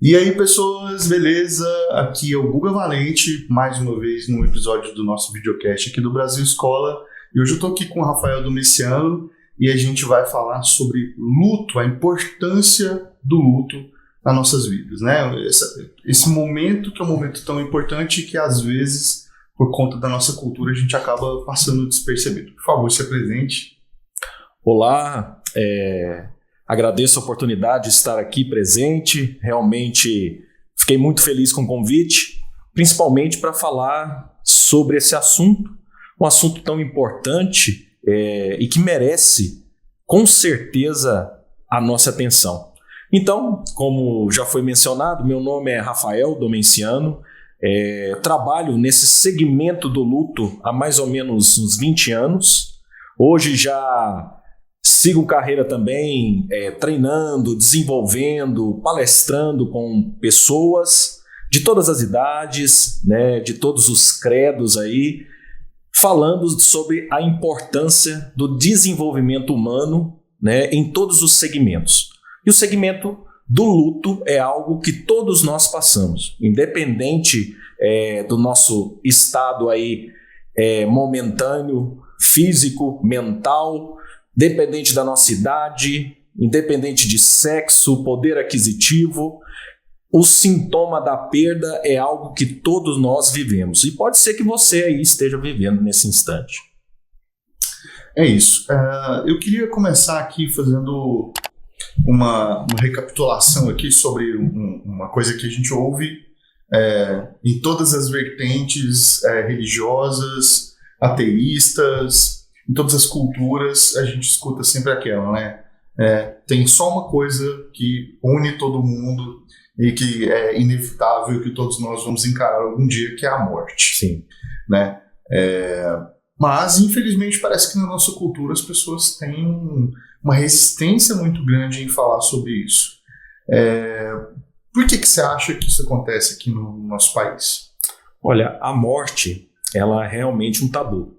E aí, pessoas, beleza? Aqui é o Guga Valente, mais uma vez num episódio do nosso videocast aqui do Brasil Escola. E hoje eu tô aqui com o Rafael Domiciano e a gente vai falar sobre luto, a importância do luto nas nossas vidas, né? Esse momento que é um momento tão importante que às vezes, por conta da nossa cultura, a gente acaba passando despercebido. Por favor, se apresente. Olá, agradeço a oportunidade de estar aqui presente. Realmente fiquei muito feliz com o convite, principalmente para falar sobre esse assunto, um assunto tão importante e que merece, com certeza, a nossa atenção. Então, como já foi mencionado, meu nome é Rafael Domiciano, trabalho nesse segmento do luto há mais ou menos uns 20 anos. Hoje já sigo carreira também treinando, desenvolvendo, palestrando com pessoas de todas as idades, né, de todos os credos aí, falando sobre a importância do desenvolvimento humano, né, em todos os segmentos. E o segmento do luto é algo que todos nós passamos, independente do nosso estado aí momentâneo, físico, mental, independente da nossa idade, independente de sexo, poder aquisitivo, o sintoma da perda é algo que todos nós vivemos. E pode ser que você aí esteja vivendo nesse instante. É isso. Eu queria começar aqui fazendo uma recapitulação aqui sobre uma coisa que a gente ouve em todas as vertentes religiosas, ateístas, em todas as culturas, a gente escuta sempre aquela, né? Tem só uma coisa que une todo mundo e que é inevitável, que todos nós vamos encarar algum dia, que é a morte. Sim. Né? Mas, infelizmente, parece que na nossa cultura as pessoas têm uma resistência muito grande em falar sobre isso. Por que você acha que isso acontece aqui no nosso país? Olha, a morte, ela é realmente um tabu.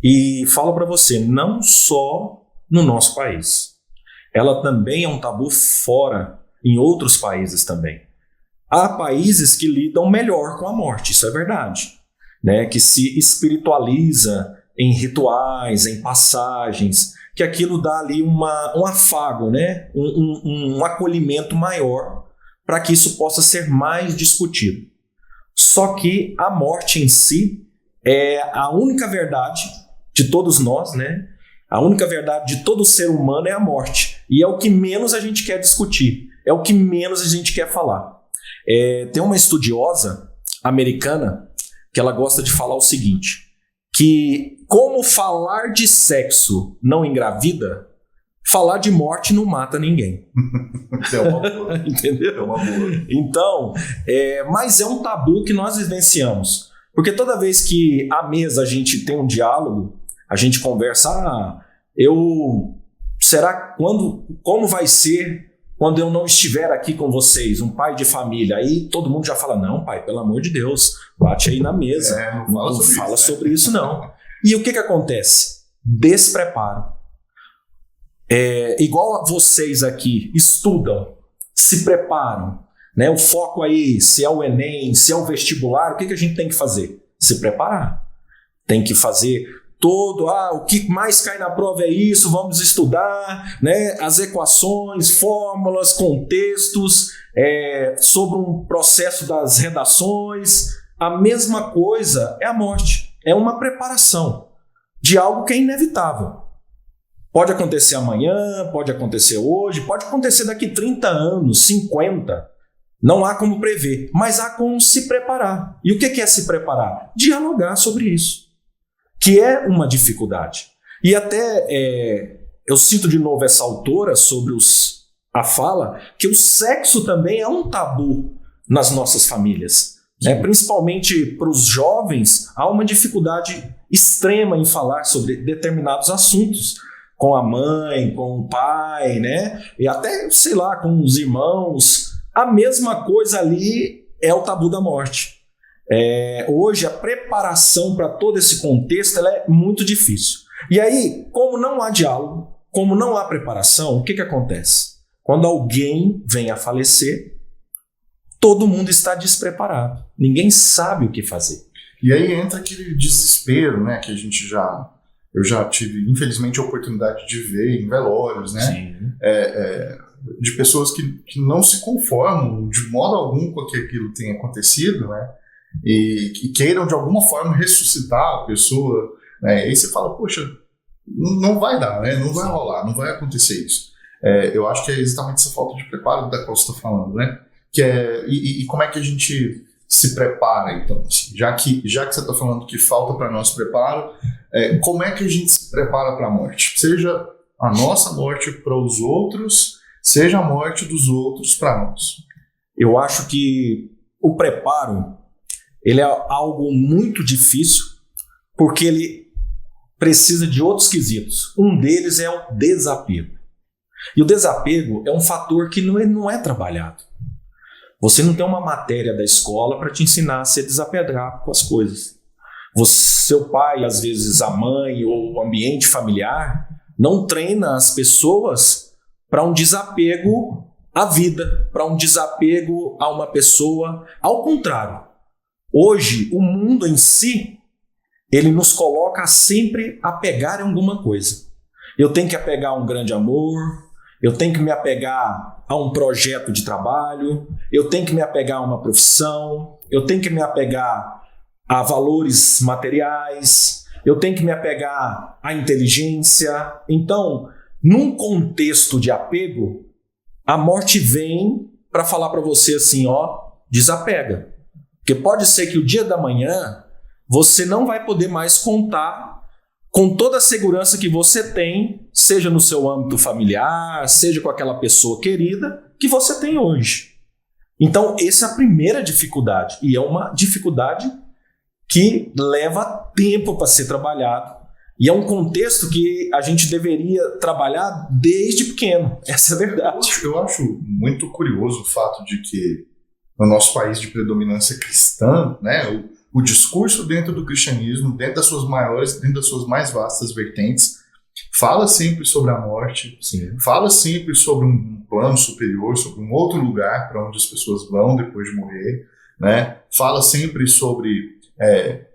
E falo para você, não só no nosso país. Ela também é um tabu fora, em outros países também. Há países que lidam melhor com a morte, isso é verdade, né? Que se espiritualiza em rituais, em passagens, que aquilo dá ali um afago, né? Um acolhimento maior para que isso possa ser mais discutido. Só que a morte em si é a única verdade de todos nós, né? A única verdade de todo ser humano é a morte. E é o que menos a gente quer discutir. É o que menos a gente quer falar. Tem uma estudiosa americana que ela gosta de falar o seguinte, que como falar de sexo não engravida, falar de morte não mata ninguém. É uma boa. Entendeu? É uma boa. Então, mas é um tabu que nós vivenciamos. Porque toda vez que à mesa a gente tem um diálogo, a gente conversa, como vai ser quando eu não estiver aqui com vocês, um pai de família? Aí todo mundo já fala, não, pai, pelo amor de Deus, bate aí na mesa, não fala sobre isso não. E o que acontece? Despreparo. Igual a vocês aqui, estudam, se preparam, né? O foco aí, se é o Enem, se é o vestibular, o que a gente tem que fazer? Se preparar. Tem que fazer o que mais cai na prova é isso, vamos estudar, né? As equações, fórmulas, contextos, sobre um processo das redações. A mesma coisa é a morte. É uma preparação de algo que é inevitável. Pode acontecer amanhã, pode acontecer hoje, pode acontecer daqui 30 anos, 50. Não há como prever, mas há como se preparar. E o que é se preparar? Dialogar sobre isso, que é uma dificuldade. E até eu cito de novo essa autora sobre a fala, que o sexo também é um tabu nas nossas famílias. Né? Principalmente para os jovens, há uma dificuldade extrema em falar sobre determinados assuntos, com a mãe, com o pai, né? E até, sei lá, com os irmãos. A mesma coisa ali é o tabu da morte. Hoje, a preparação para todo esse contexto ela é muito difícil. E aí, como não há diálogo, como não há preparação, o que acontece? Quando alguém vem a falecer, todo mundo está despreparado. Ninguém sabe o que fazer. E aí entra aquele desespero, né, que eu já tive, infelizmente, a oportunidade de ver em velórios, né? Sim. De pessoas que não se conformam de modo algum com que aquilo tenha acontecido, né? E que queiram de alguma forma ressuscitar a pessoa, né? E aí você fala, poxa, não vai dar, né? Não vai rolar, não vai acontecer isso. Eu acho que é exatamente essa falta de preparo da qual você está falando, né? E como é que a gente se prepara, então? Assim, já que você está falando que falta para nós preparo, como é que a gente se prepara para a morte? Seja a nossa morte para os outros, seja a morte dos outros para nós. Eu acho que o preparo, ele é algo muito difícil, porque ele precisa de outros quesitos. Um deles é o desapego. E o desapego é um fator que não é trabalhado. Você não tem uma matéria da escola para te ensinar a se desapegar com as coisas. Seu pai, às vezes a mãe ou o ambiente familiar, não treina as pessoas para um desapego à vida, para um desapego a uma pessoa. Ao contrário, hoje o mundo em si, ele nos coloca sempre a apegar em alguma coisa. Eu tenho que apegar a um grande amor, eu tenho que me apegar a um projeto de trabalho, eu tenho que me apegar a uma profissão, eu tenho que me apegar a valores materiais, eu tenho que me apegar à inteligência. Então, num contexto de apego, a morte vem para falar para você assim, desapega. Porque pode ser que o dia da manhã você não vai poder mais contar com toda a segurança que você tem, seja no seu âmbito familiar, seja com aquela pessoa querida que você tem hoje. Então, essa é a primeira dificuldade, e é uma dificuldade que leva tempo para ser trabalhado, e é um contexto que a gente deveria trabalhar desde pequeno, essa é a verdade. Eu acho muito curioso o fato de que no nosso país de predominância cristã, né, o discurso dentro do cristianismo, dentro das suas mais vastas vertentes, fala sempre sobre a morte, sim, fala sempre sobre um plano superior, sobre um outro lugar para onde as pessoas vão depois de morrer, né? Fala sempre sobre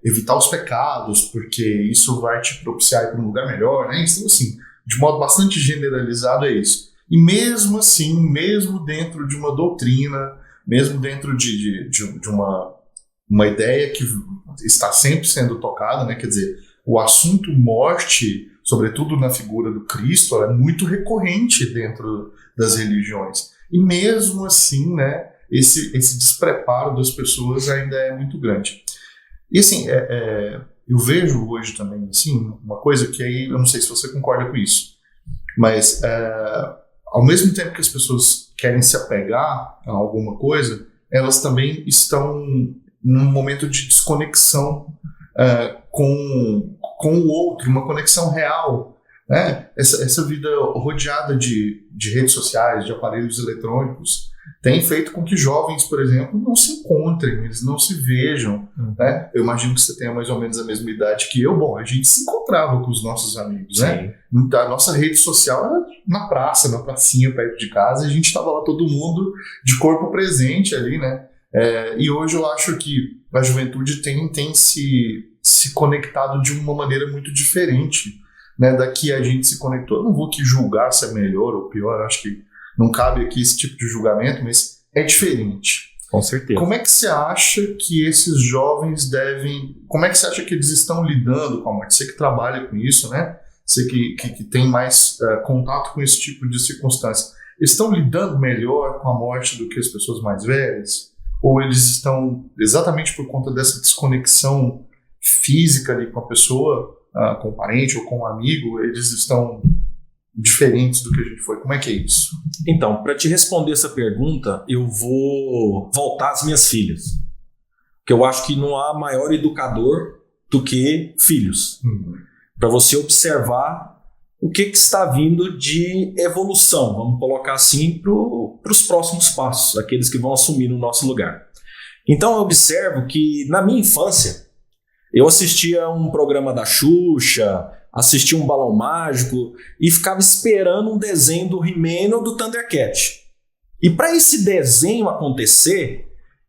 evitar os pecados, porque isso vai te propiciar ir para um lugar melhor, né? Então, assim, de modo bastante generalizado é isso. E mesmo assim, mesmo dentro de uma doutrina, mesmo dentro de uma ideia que está sempre sendo tocada, né? Quer dizer, o assunto morte, sobretudo na figura do Cristo, é muito recorrente dentro das religiões. E mesmo assim, né, esse despreparo das pessoas ainda é muito grande. E assim, eu vejo hoje também assim, uma coisa que aí, eu não sei se você concorda com isso, mas ao mesmo tempo que as pessoas querem se apegar a alguma coisa, elas também estão num momento de desconexão com o outro, uma conexão real, né? Essa vida rodeada de redes sociais, de aparelhos eletrônicos, tem feito com que jovens, por exemplo, não se encontrem, eles não se vejam, né? Eu imagino que você tenha mais ou menos a mesma idade que eu. Bom, a gente se encontrava com os nossos amigos, né? A nossa rede social era na praça, na pracinha perto de casa, e a gente estava lá todo mundo de corpo presente ali, né? E hoje eu acho que a juventude tem se conectado de uma maneira muito diferente, né, da que a gente se conectou. Eu não vou aqui julgar se é melhor ou pior, acho que não cabe aqui esse tipo de julgamento, mas é diferente. Com certeza. Como é que você acha que esses jovens como é que você acha que eles estão lidando com a morte? Você que trabalha com isso, né? Você que tem mais contato com esse tipo de circunstância. Eles estão lidando melhor com a morte do que as pessoas mais velhas? Ou eles estão, exatamente por conta dessa desconexão física ali com a pessoa, com o parente ou com o amigo, eles estão diferentes do que a gente foi? Como é que é isso? Então, para te responder essa pergunta, eu vou voltar às minhas filhas. Porque eu acho que não há maior educador do que filhos. Para você observar o que está vindo de evolução, vamos colocar assim, para os próximos passos, aqueles que vão assumir no nosso lugar. Então eu observo que na minha infância eu assistia um programa da Xuxa, assistia um Balão Mágico e ficava esperando um desenho do He-Man ou do Thundercat. E para esse desenho acontecer,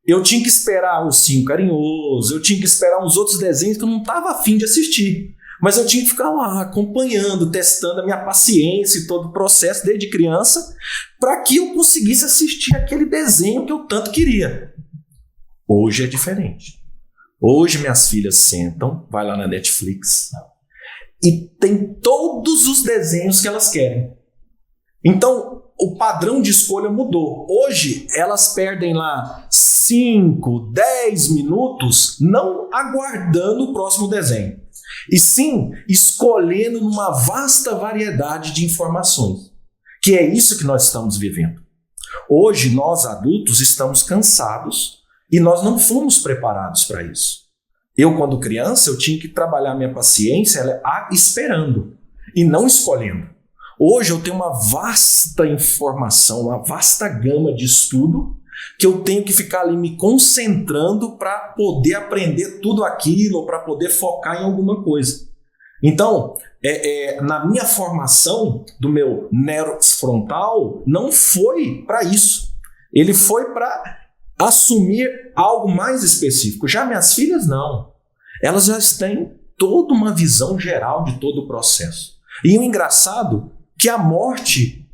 eu tinha que esperar o Ursinho Carinhoso, eu tinha que esperar uns outros desenhos que eu não estava afim de assistir. Mas eu tinha que ficar lá acompanhando, testando a minha paciência e todo o processo desde criança para que eu conseguisse assistir aquele desenho que eu tanto queria. Hoje é diferente. Hoje minhas filhas sentam, vai lá na Netflix e tem todos os desenhos que elas querem. Então, o padrão de escolha mudou. Hoje, elas perdem lá 5, 10 minutos não aguardando o próximo desenho, e sim escolhendo numa vasta variedade de informações, que é isso que nós estamos vivendo. Hoje, nós adultos estamos cansados e nós não fomos preparados para isso. Eu, quando criança, eu tinha que trabalhar minha paciência esperando e não escolhendo. Hoje eu tenho uma vasta informação, uma vasta gama de estudo que eu tenho que ficar ali me concentrando para poder aprender tudo aquilo, para poder focar em alguma coisa. Então, na minha formação do meu nérox frontal, não foi para isso. Ele foi para assumir algo mais específico. Já minhas filhas, não. Elas já têm toda uma visão geral de todo o processo. E o engraçado que a morte,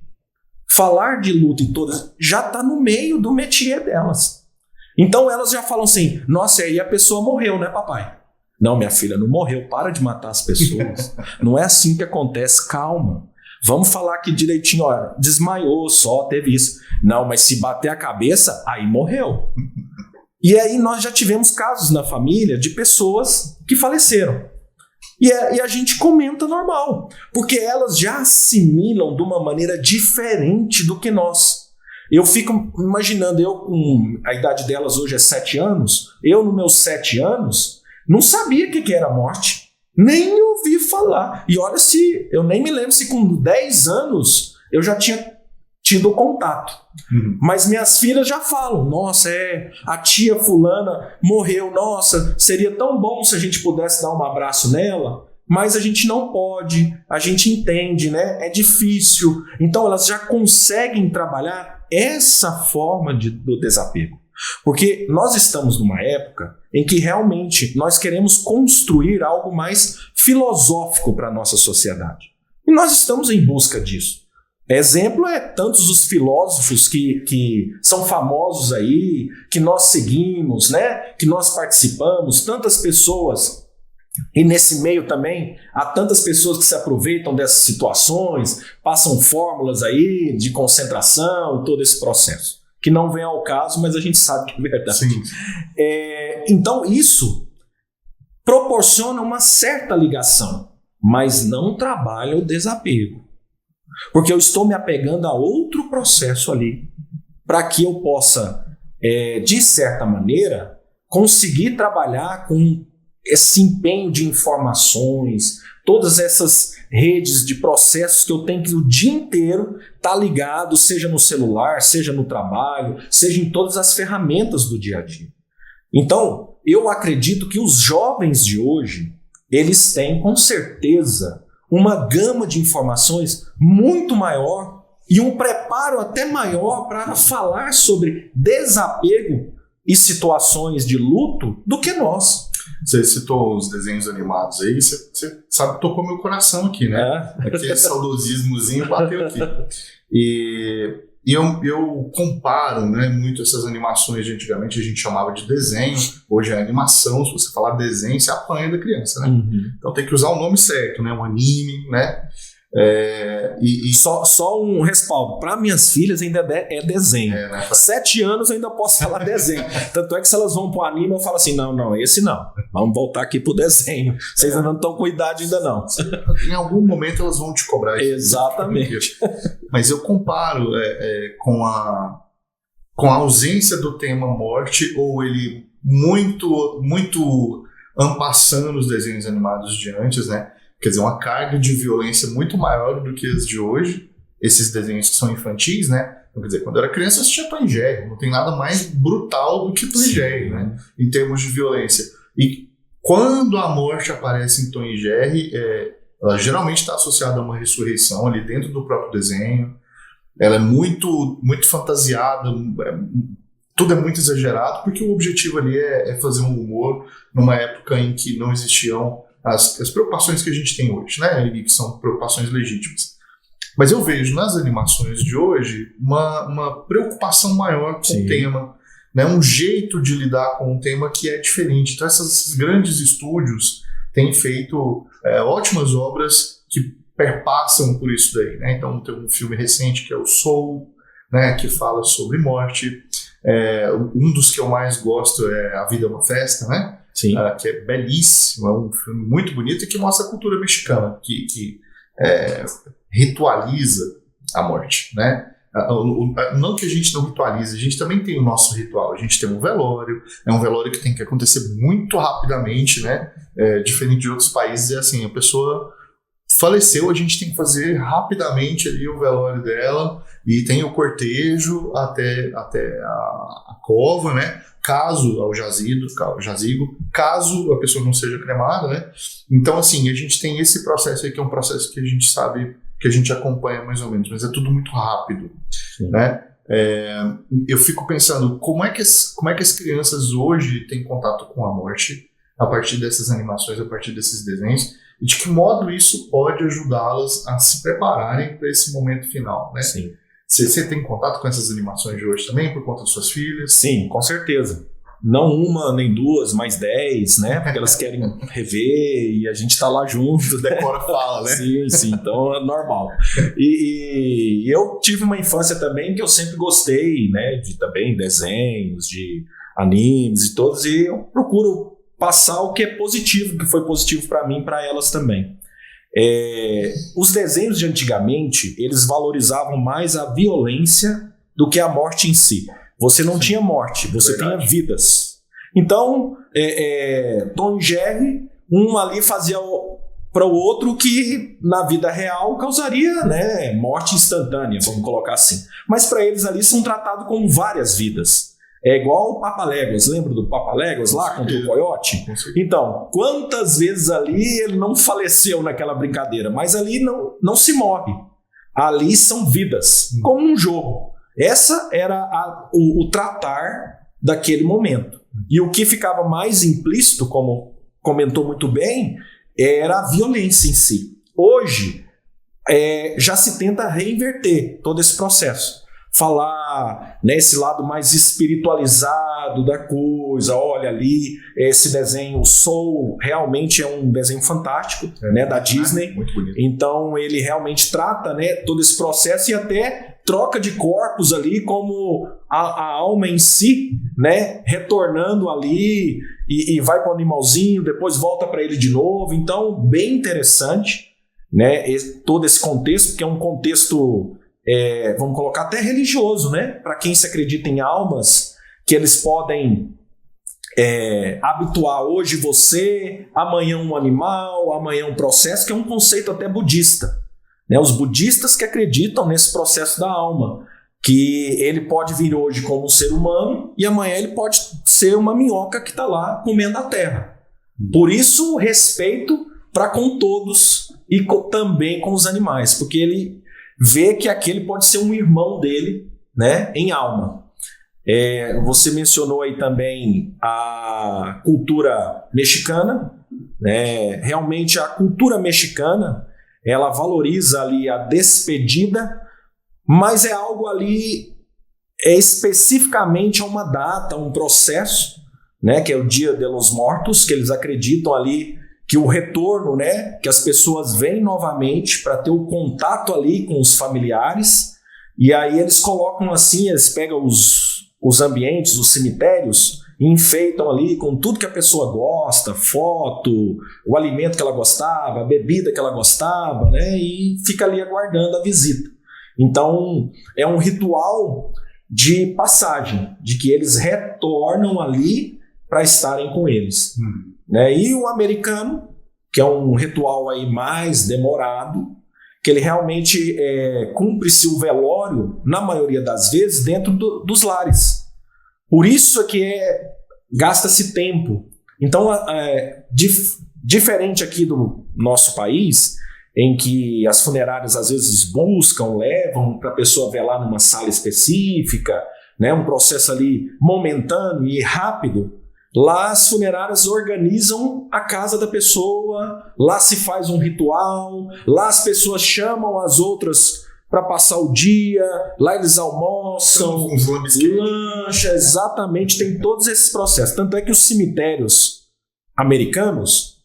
falar de luta e todas, já está no meio do métier delas. Então elas já falam assim, nossa, aí a pessoa morreu, né, papai? Não, minha filha, não morreu, para de matar as pessoas. Não é assim que acontece, calma. Vamos falar aqui direitinho, ó, desmaiou só, teve isso. Não, mas se bater a cabeça, aí morreu. E aí nós já tivemos casos na família de pessoas que faleceram. E a gente comenta normal, porque elas já assimilam de uma maneira diferente do que nós. Eu fico imaginando, a idade delas hoje é 7 anos, eu nos meus 7 anos não sabia o que era morte, nem ouvi falar. E olha, eu nem me lembro se com 10 anos eu já tinha tido contato. Mas minhas filhas já falam, nossa, a tia fulana morreu, nossa, seria tão bom se a gente pudesse dar um abraço nela, mas a gente não pode, a gente entende, né? É difícil. Então elas já conseguem trabalhar essa forma do desapego. Porque nós estamos numa época em que realmente nós queremos construir algo mais filosófico para a nossa sociedade. E nós estamos em busca disso. Exemplo é tantos os filósofos que são famosos aí, que nós seguimos, né? Que nós participamos, tantas pessoas. E nesse meio também, há tantas pessoas que se aproveitam dessas situações, passam fórmulas aí de concentração, todo esse processo. Que não vem ao caso, mas a gente sabe que é verdade. Sim. Então isso proporciona uma certa ligação, mas não trabalha o desapego. Porque eu estou me apegando a outro processo ali, para que eu possa, de certa maneira, conseguir trabalhar com esse empenho de informações, todas essas redes de processos que eu tenho que o dia inteiro estar ligado, seja no celular, seja no trabalho, seja em todas as ferramentas do dia a dia. Então, eu acredito que os jovens de hoje, eles têm com certeza uma gama de informações muito maior e um preparo até maior para falar sobre desapego e situações de luto do que nós. Você citou os desenhos animados aí, você sabe que tocou meu coração aqui, né? Aquele saudosismozinho bateu aqui. E eu comparo, né, muito essas animações de antigamente, a gente chamava de desenho, hoje é animação. Se você falar desenho, você apanha da criança, né? Então tem que usar o nome certo, né? Um anime, né? Só um respaldo, para minhas filhas ainda é desenho, né? 7 anos eu ainda posso falar desenho, tanto é que se elas vão pro anime eu falo assim, não, esse não, vamos voltar aqui pro desenho, vocês ainda não estão com idade ainda não. Em algum momento elas vão te cobrar isso. Exatamente. Mas eu comparo com a ausência do tema morte, ou ele muito ampassando os desenhos animados de antes, né? Quer dizer, uma carga de violência muito maior do que as de hoje, esses desenhos que são infantis, né? Então, quer dizer, quando eu era criança eu assistia Tom e Jerry, não tem nada mais brutal do que Tom e Jerry, né? Em termos de violência. E quando a morte aparece em Tom e Jerry, ela geralmente está associada a uma ressurreição ali dentro do próprio desenho. Ela é muito fantasiada, tudo é muito exagerado, porque o objetivo ali é fazer um humor numa época em que não existiam as preocupações que a gente tem hoje, né? E que são preocupações legítimas. Mas eu vejo nas animações de hoje uma preocupação maior com o tema, né? Um jeito de lidar com o tema que é diferente. Então, esses grandes estúdios têm feito ótimas obras que perpassam por isso daí, né? Então, tem um filme recente que é o Soul, né? Que fala sobre morte. Um dos que eu mais gosto é A Vida é uma Festa, né? Sim. Que é belíssimo, é um filme muito bonito e que mostra a cultura mexicana, que ritualiza a morte, né? Não que a gente não ritualize, a gente também tem o nosso ritual. A gente tem um velório, é um velório que tem que acontecer muito rapidamente, né? Diferente de outros países, é assim, a pessoa faleceu, a gente tem que fazer rapidamente ali o velório dela, e tem o cortejo até a cova, né? Caso ao jazigo, caso a pessoa não seja cremada, né? Então, assim, a gente tem esse processo aí, que é um processo que a gente sabe, que a gente acompanha mais ou menos, mas é tudo muito rápido, né? Eu fico pensando, como é que as crianças hoje têm contato com a morte a partir dessas animações, a partir desses desenhos, e de que modo isso pode ajudá-las a se prepararem para esse momento final, né? Sim. Você tem contato com essas animações de hoje também, por conta de suas filhas? Sim, com certeza. Não uma, nem duas, mais 10, né? Porque elas querem rever e a gente tá lá junto. Decora fala, né? Sim, então é normal. E eu tive uma infância também que eu sempre gostei, né? De também desenhos, de animes e todos, e eu procuro passar o que é positivo, que foi positivo para mim e para elas também. Os desenhos de antigamente, eles valorizavam mais a violência do que a morte em si. Você não tinha morte, você tinha vidas. Então, Tom e Jerry, um ali fazia para o outro que na vida real causaria, né, morte instantânea, vamos colocar assim. Mas para eles ali são tratados como várias vidas. É igual o Papaléguas, lembra do Papaléguas lá contra o Coiote? Então, quantas vezes ali ele não faleceu naquela brincadeira, mas ali não se morre. Ali são vidas, como um jogo. Essa era o tratar daquele momento. E o que ficava mais implícito, como comentou muito bem, era a violência em si. Hoje, já se tenta reinverter todo esse processo. Falar, né, esse lado mais espiritualizado da coisa. Olha ali, esse desenho, o Soul, realmente é um desenho fantástico, né, da Disney. Muito bonito. Então ele realmente trata, né, todo esse processo e até troca de corpos ali, como a alma em si, né, retornando ali e vai para o animalzinho, depois volta para ele de novo. Então, bem interessante, né, todo esse contexto, que é um contexto... vamos colocar até religioso, né? Para quem se acredita em almas, que eles podem habituar hoje você, amanhã um animal, amanhã um processo, que é um conceito até budista, né? Os budistas que acreditam nesse processo da alma, que ele pode vir hoje como um ser humano e amanhã ele pode ser uma minhoca que está lá comendo a terra. Por isso o respeito para com todos e também com os animais, porque ele vê que aquele pode ser um irmão dele, né, em alma. Você mencionou aí também a cultura mexicana, né? Realmente a cultura mexicana, ela valoriza ali a despedida, mas é algo ali especificamente a uma data, um processo, né, que é o Dia de los Mortos, que eles acreditam ali que o retorno, né, que as pessoas vêm novamente para ter o contato ali com os familiares, e aí eles colocam assim, eles pegam os ambientes, os cemitérios, e enfeitam ali com tudo que a pessoa gosta, foto, o alimento que ela gostava, a bebida que ela gostava, né, e fica ali aguardando a visita. Então, é um ritual de passagem, de que eles retornam ali para estarem com eles. Né? E o americano, que é um ritual aí mais demorado, que ele realmente cumpre-se o velório, na maioria das vezes, dentro dos lares. Por isso é que gasta-se tempo. Então, diferente aqui do nosso país, em que as funerárias às vezes levam para a pessoa velar numa sala específica, né, um processo ali momentâneo e rápido, lá as funerárias organizam a casa da pessoa, lá se faz um ritual, lá as pessoas chamam as outras para passar o dia, lá eles almoçam, lancha, exatamente, tem todos esses processos. Tanto é que os cemitérios americanos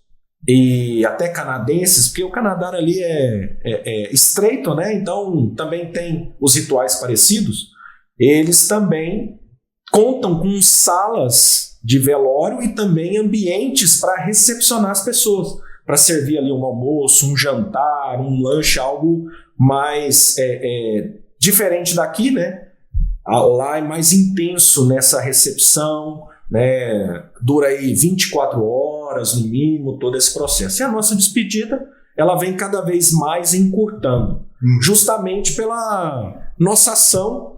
e até canadenses, porque o Canadá ali é estreito, né? Então também tem os rituais parecidos, eles também contam com salas de velório e também ambientes para recepcionar as pessoas, para servir ali um almoço, um jantar, um lanche, algo mais diferente daqui, né? Lá é mais intenso nessa recepção, né? Dura aí 24 horas no mínimo, todo esse processo. E a nossa despedida, ela vem cada vez mais encurtando, justamente pela nossa ação,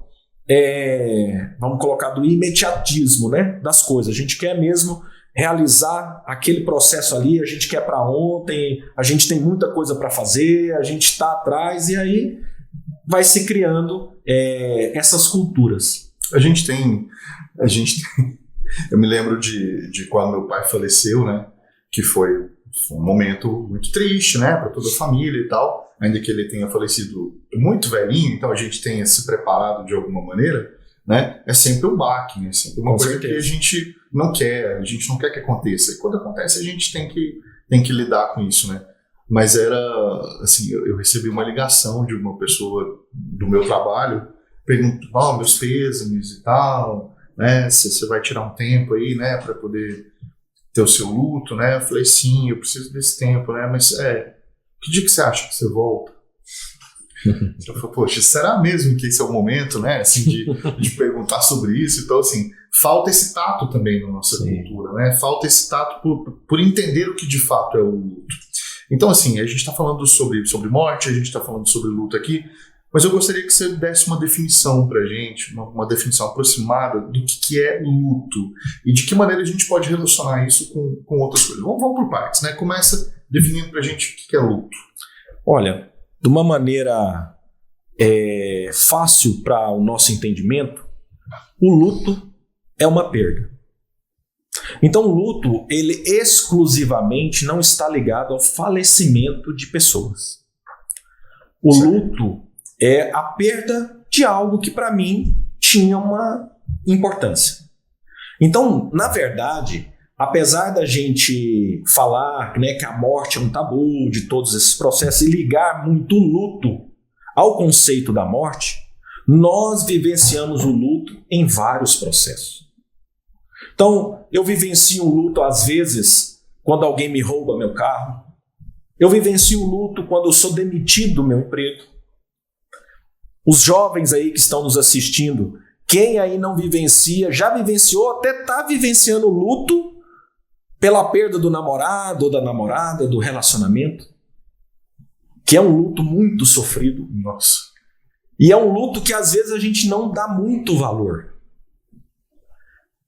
vamos colocar, do imediatismo, né, das coisas. A gente quer mesmo realizar aquele processo ali, a gente quer para ontem, a gente tem muita coisa para fazer, a gente está atrás, e aí vai se criando essas culturas. Eu me lembro de quando meu pai faleceu, né, que foi um momento muito triste, né, para toda a família e tal, ainda que ele tenha falecido muito velhinho, então a gente tenha se preparado de alguma maneira, né, é sempre um baque, né, sempre uma coisa que a gente não quer que aconteça, e quando acontece a gente tem que lidar com isso, né. Mas era, assim, eu recebi uma ligação de uma pessoa do meu trabalho, perguntando, meus pêsames e tal, né, se você vai tirar um tempo aí, né, para poder ter o seu luto, né. Eu falei, sim, eu preciso desse tempo, né, mas que dia que você acha que você volta? Eu falei, poxa, será mesmo que esse é o momento, né, assim, de perguntar sobre isso? Então, assim, falta esse tato também na nossa cultura, né, falta esse tato por entender o que de fato é o luto. Então, assim, a gente está falando sobre morte, a gente está falando sobre luto aqui, mas eu gostaria que você desse uma definição para a gente, uma definição aproximada do que é luto e de que maneira a gente pode relacionar isso com outras coisas. Vamos por partes, né? Começa definindo para a gente o que é luto. Olha, de uma maneira fácil para o nosso entendimento, o luto é uma perda. Então o luto, ele exclusivamente não está ligado ao falecimento de pessoas. O luto é a perda de algo que para mim tinha uma importância. Então, na verdade, apesar da gente falar, né, que a morte é um tabu de todos esses processos e ligar muito o luto ao conceito da morte, nós vivenciamos o luto em vários processos. Então, eu vivencio o luto às vezes quando alguém me rouba meu carro. Eu vivencio o luto quando eu sou demitido do meu emprego. Os jovens aí que estão nos assistindo, quem aí não vivencia, já vivenciou, até está vivenciando o luto pela perda do namorado ou da namorada, do relacionamento, que é um luto muito sofrido. Nossa. E é um luto que às vezes a gente não dá muito valor.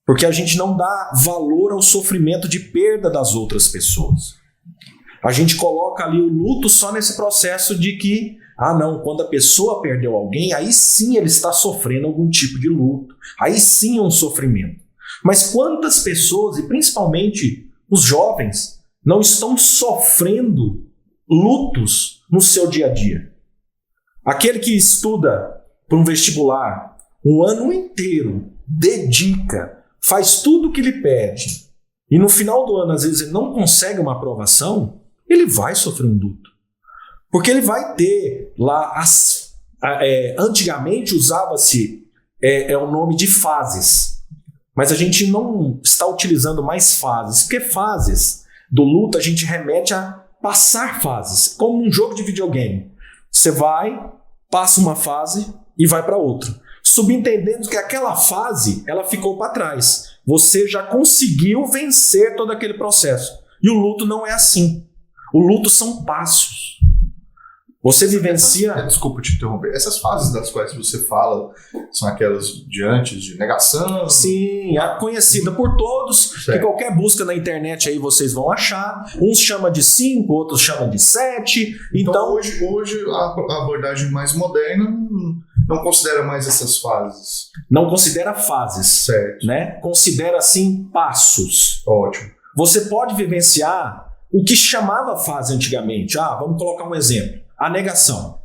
Porque a gente não dá valor ao sofrimento de perda das outras pessoas. A gente coloca ali o luto só nesse processo de que, não, quando a pessoa perdeu alguém, aí sim ele está sofrendo algum tipo de luto. Aí sim é um sofrimento. Mas quantas pessoas, e principalmente os jovens, não estão sofrendo lutos no seu dia a dia? Aquele que estuda para um vestibular um ano inteiro, dedica, faz tudo o que lhe pede, e no final do ano, às vezes, ele não consegue uma aprovação, ele vai sofrer um luto. Porque ele vai ter lá, antigamente usava-se o nome de fases, mas a gente não está utilizando mais fases, porque fases do luto a gente remete a passar fases, como um jogo de videogame. Você vai, passa uma fase e vai para outra, subentendendo que aquela fase ela ficou para trás. Você já conseguiu vencer todo aquele processo. E o luto não é assim. O luto são passos. Você vivencia... Desculpa te interromper. Essas fases das quais você fala são aquelas de antes, de negação? Sim, é conhecida por todos, que qualquer busca na internet aí vocês vão achar. Uns chamam de 5, outros chamam de 7. Então hoje a abordagem mais moderna não considera mais essas fases. Não considera fases, Certo. né? Considera, assim, passos. Ótimo. Você pode vivenciar o que chamava fase antigamente. Vamos colocar um exemplo. A negação.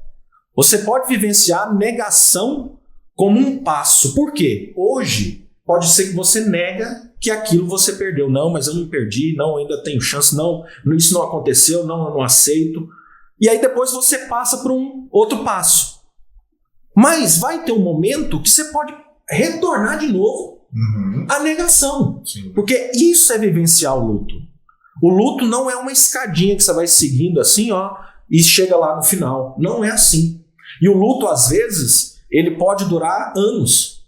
Você pode vivenciar a negação como um passo. Por quê? Hoje, pode ser que você nega que aquilo você perdeu. Não, mas eu não perdi. Não, ainda tenho chance. Não, isso não aconteceu. Não, eu não aceito. E aí depois você passa para um outro passo. Mas vai ter um momento que você pode retornar de novo à negação. Sim. Porque isso é vivenciar o luto. O luto não é uma escadinha que você vai seguindo assim, e chega lá no final. Não é assim. E o luto, às vezes, ele pode durar anos.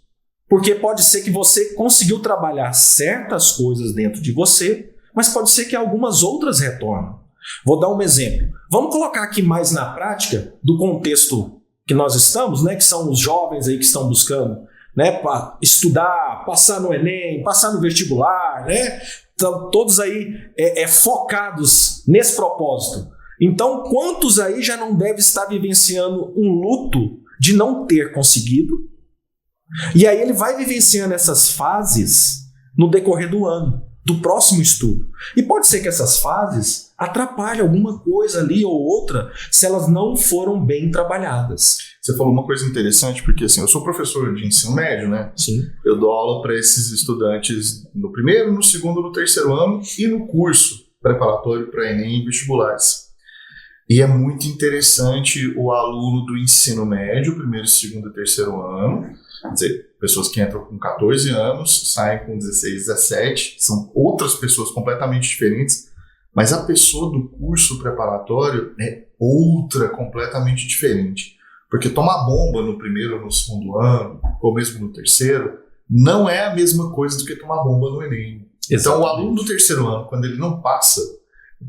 Porque pode ser que você conseguiu trabalhar certas coisas dentro de você, mas pode ser que algumas outras retornam. Vou dar um exemplo. Vamos colocar aqui mais na prática do contexto que nós estamos, né, que são os jovens aí que estão buscando, né, para estudar, passar no Enem, passar no vestibular, né, estão todos aí focados nesse propósito. Então, quantos aí já não devem estar vivenciando um luto de não ter conseguido? E aí ele vai vivenciando essas fases no decorrer do ano, do próximo estudo. E pode ser que essas fases atrapalhem alguma coisa ali ou outra se elas não foram bem trabalhadas. Você falou uma coisa interessante, porque assim, eu sou professor de ensino médio, né? Sim. Eu dou aula para esses estudantes no primeiro, no segundo, no terceiro ano e no curso preparatório para Enem e vestibulares. E é muito interessante o aluno do ensino médio, primeiro, segundo e terceiro ano, quer dizer, pessoas que entram com 14 anos, saem com 16, 17, são outras pessoas completamente diferentes, mas a pessoa do curso preparatório é outra completamente diferente. Porque tomar bomba no primeiro ou no segundo ano, ou mesmo no terceiro, não é a mesma coisa do que tomar bomba no Enem. Exatamente. Então o aluno do terceiro ano, quando ele não passa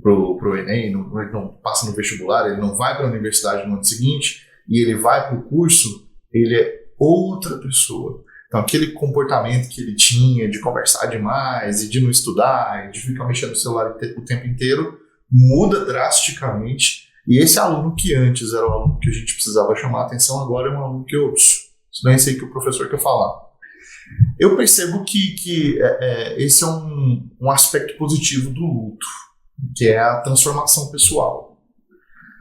pro Enem, ele não passa no vestibular, ele não vai para a universidade no ano seguinte, e ele vai para o curso, ele é outra pessoa. Então aquele comportamento que ele tinha de conversar demais, e de não estudar, e de ficar mexendo no celular o tempo inteiro, muda drasticamente. E esse aluno que antes era o aluno que a gente precisava chamar a atenção, agora é um aluno que eu nem sei que o professor quer falar. Eu percebo que esse é um aspecto positivo do luto, que é a transformação pessoal.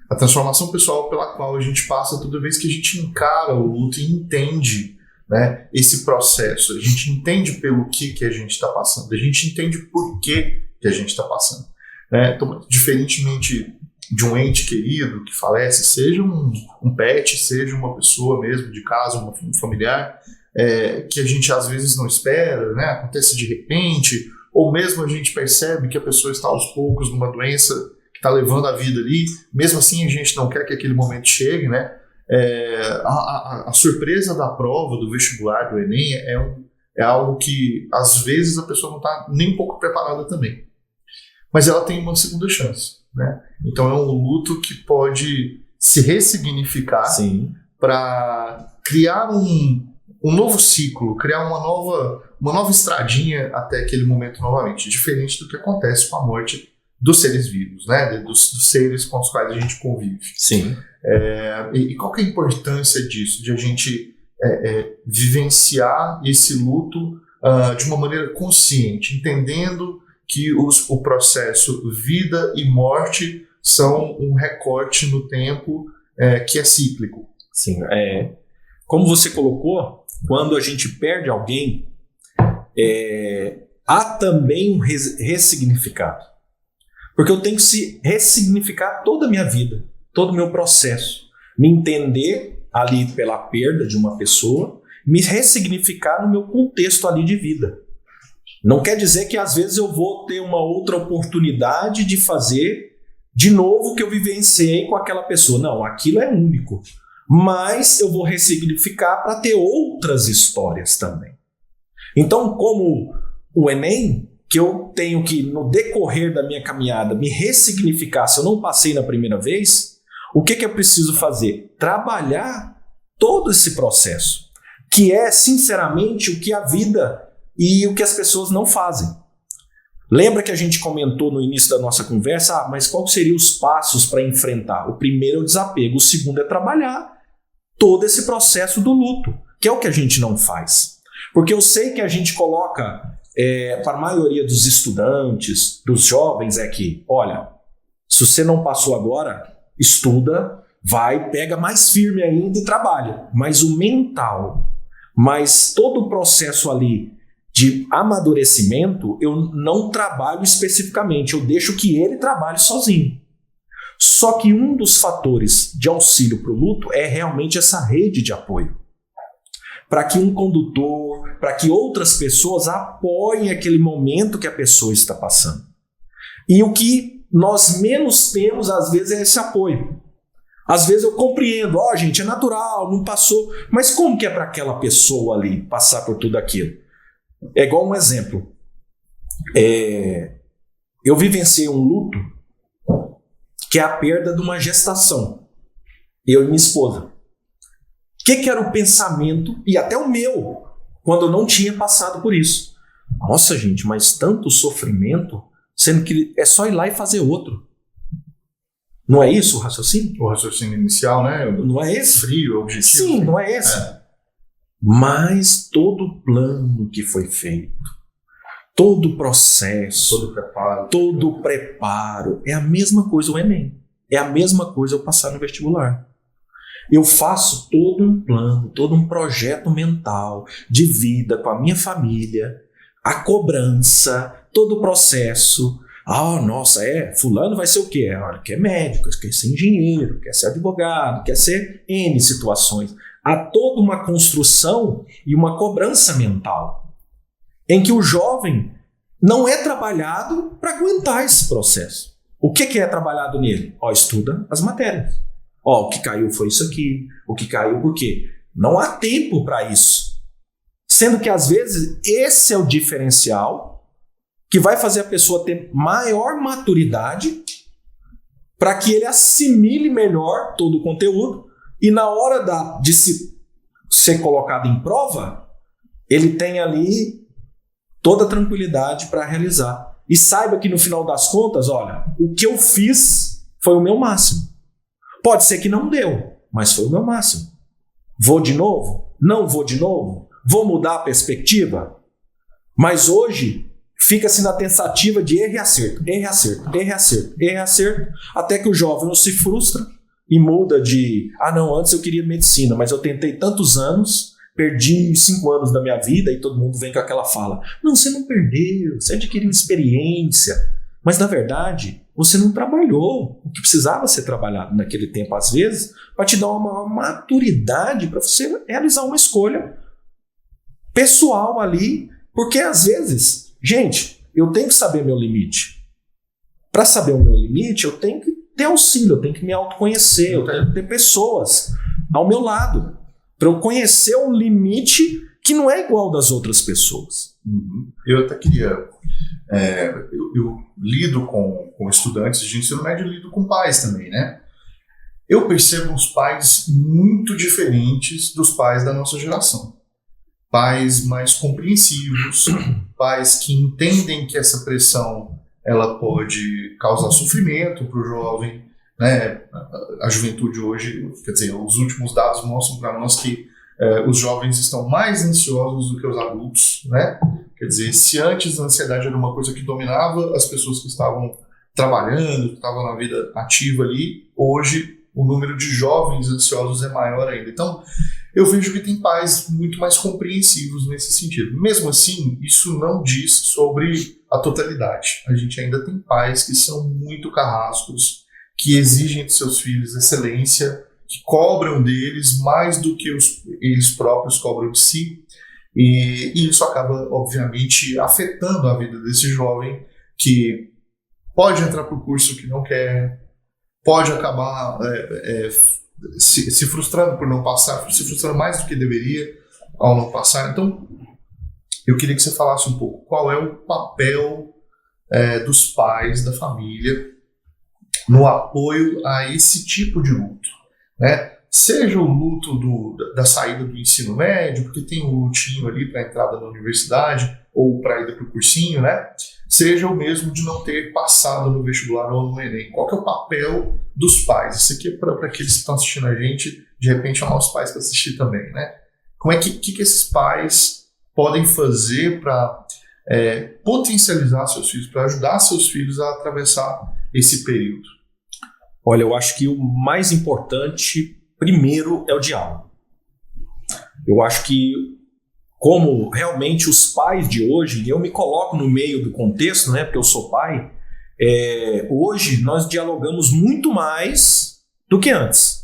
A transformação pessoal pela qual a gente passa toda vez que a gente encara o luto e entende, né, esse processo. A gente entende pelo que a gente está passando, a gente entende por que a gente está passando. Né? Então, diferentemente de um ente querido que falece, seja um pet, seja uma pessoa mesmo de casa, um familiar, que a gente às vezes não espera, né? Acontece de repente, ou mesmo a gente percebe que a pessoa está aos poucos numa doença que está levando a vida ali, mesmo assim a gente não quer que aquele momento chegue, né? A surpresa da prova, do vestibular, do Enem, é algo que às vezes a pessoa não está nem um pouco preparada também. Mas ela tem uma segunda chance, né? Então é um luto que pode se ressignificar para criar um novo ciclo, criar uma nova estradinha até aquele momento novamente, diferente do que acontece com a morte dos seres vivos, né? Dos seres com os quais a gente convive. Sim. E qual que é a importância disso, de a gente vivenciar esse luto de uma maneira consciente, entendendo que o processo vida e morte são um recorte no tempo que é cíclico. Sim, como você colocou, quando a gente perde alguém, há também um ressignificado. Porque eu tenho que se ressignificar toda a minha vida, todo o meu processo. Me entender ali pela perda de uma pessoa, me ressignificar no meu contexto ali de vida. Não quer dizer que às vezes eu vou ter uma outra oportunidade de fazer de novo o que eu vivenciei com aquela pessoa. Não, aquilo é único. Mas eu vou ressignificar para ter outras histórias também. Então, como o Enem, que eu tenho que, no decorrer da minha caminhada, me ressignificar se eu não passei na primeira vez, o que eu preciso fazer? Trabalhar todo esse processo, que é, sinceramente, o que a vida e o que as pessoas não fazem. Lembra que a gente comentou no início da nossa conversa, mas quais seriam os passos para enfrentar? O primeiro é o desapego, o segundo é trabalhar todo esse processo do luto, que é o que a gente não faz. Porque eu sei que a gente coloca, para a maioria dos estudantes, dos jovens, é que, olha, se você não passou agora, estuda, vai, pega mais firme ainda e trabalha. Mas o mental, mas todo o processo ali de amadurecimento, eu não trabalho especificamente, eu deixo que ele trabalhe sozinho. Só que um dos fatores de auxílio para o luto é realmente essa rede de apoio. Para que um condutor, para que outras pessoas apoiem aquele momento que a pessoa está passando. E o que nós menos temos, às vezes, é esse apoio. Às vezes eu compreendo, gente, é natural, não passou. Mas como que é para aquela pessoa ali passar por tudo aquilo? É igual um exemplo. Eu vivenciei um luto que é a perda de uma gestação. Eu e minha esposa. O que era o pensamento, e até o meu, quando eu não tinha passado por isso? Nossa, gente, mas tanto sofrimento, sendo que é só ir lá e fazer outro. Não é isso o raciocínio? O raciocínio inicial, né? Não é esse? Frio, objetivo. Sim, não é esse. Mas todo o plano que foi feito, todo o processo, todo o preparo, é a mesma coisa o Enem. É a mesma coisa eu passar no vestibular. Eu faço todo um plano, todo um projeto mental de vida com a minha família, a cobrança, todo o processo. Nossa, fulano vai ser o quê? Olha, quer médico, quer ser engenheiro, quer ser advogado, quer ser N situações. Há toda uma construção e uma cobrança mental em que o jovem não é trabalhado para aguentar esse processo. O que é trabalhado nele? Estuda as matérias. O que caiu foi isso aqui, o que caiu por quê? Não há tempo para isso. Sendo que, às vezes, esse é o diferencial que vai fazer a pessoa ter maior maturidade para que ele assimile melhor todo o conteúdo e na hora de ser colocado em prova, ele tem ali toda a tranquilidade para realizar. E saiba que no final das contas, olha, o que eu fiz foi o meu máximo. Pode ser que não deu, mas foi o meu máximo. Vou de novo? Não vou de novo? Vou mudar a perspectiva? Mas hoje fica-se na tentativa de erro e acerto, erro e acerto, erro e acerto, erro e acerto, até que o jovem se frustra e muda de, não, antes eu queria medicina, mas eu tentei tantos anos, perdi 5 anos da minha vida, e todo mundo vem com aquela fala, não, você não perdeu, você adquiriu experiência, mas na verdade você não trabalhou o que precisava ser trabalhado naquele tempo, às vezes, para te dar uma maturidade para você realizar uma escolha pessoal ali, porque às vezes, gente, eu tenho que saber meu limite. Para saber o meu limite, eu tenho que ter auxílio, eu tenho que me autoconhecer, eu tenho que ter pessoas ao meu lado, para eu conhecer um limite que não é igual das outras pessoas. Eu até queria... eu lido com estudantes de ensino médio, lido com pais também, né? Eu percebo uns pais muito diferentes dos pais da nossa geração. Pais mais compreensivos, pais que entendem que essa pressão ela pode causar sofrimento para o jovem, né? A juventude hoje, quer dizer, os últimos dados mostram para nós que os jovens estão mais ansiosos do que os adultos, né? Quer dizer, se antes a ansiedade era uma coisa que dominava as pessoas que estavam trabalhando, que estavam na vida ativa ali, hoje o número de jovens ansiosos é maior ainda. Então, eu vejo que tem pais muito mais compreensivos nesse sentido. Mesmo assim, isso não diz sobre a totalidade. A gente ainda tem pais que são muito carrascos, que exigem de seus filhos excelência, que cobram deles mais do que eles próprios cobram de si. E isso acaba, obviamente, afetando a vida desse jovem que pode entrar para o curso que não quer, pode acabar se frustrando por não passar, se frustrando mais do que deveria ao não passar. Então, eu queria que você falasse um pouco qual é o papel dos pais, da família, no apoio a esse tipo de luto, né? Seja o luto da saída do ensino médio, porque tem um lutinho ali para a entrada na universidade ou para a ida para o cursinho, né? Seja o mesmo de não ter passado no vestibular ou no Enem. Qual que é o papel dos pais? Isso aqui é para aqueles que estão assistindo a gente, de repente chamar os pais para assistir também, né? Como é que esses pais podem fazer para potencializar seus filhos, para ajudar seus filhos a atravessar esse período? Olha, eu acho que o mais importante, primeiro, é o diálogo. Eu acho que, como realmente os pais de hoje, e eu me coloco no meio do contexto, né, porque eu sou pai, hoje nós dialogamos muito mais do que antes.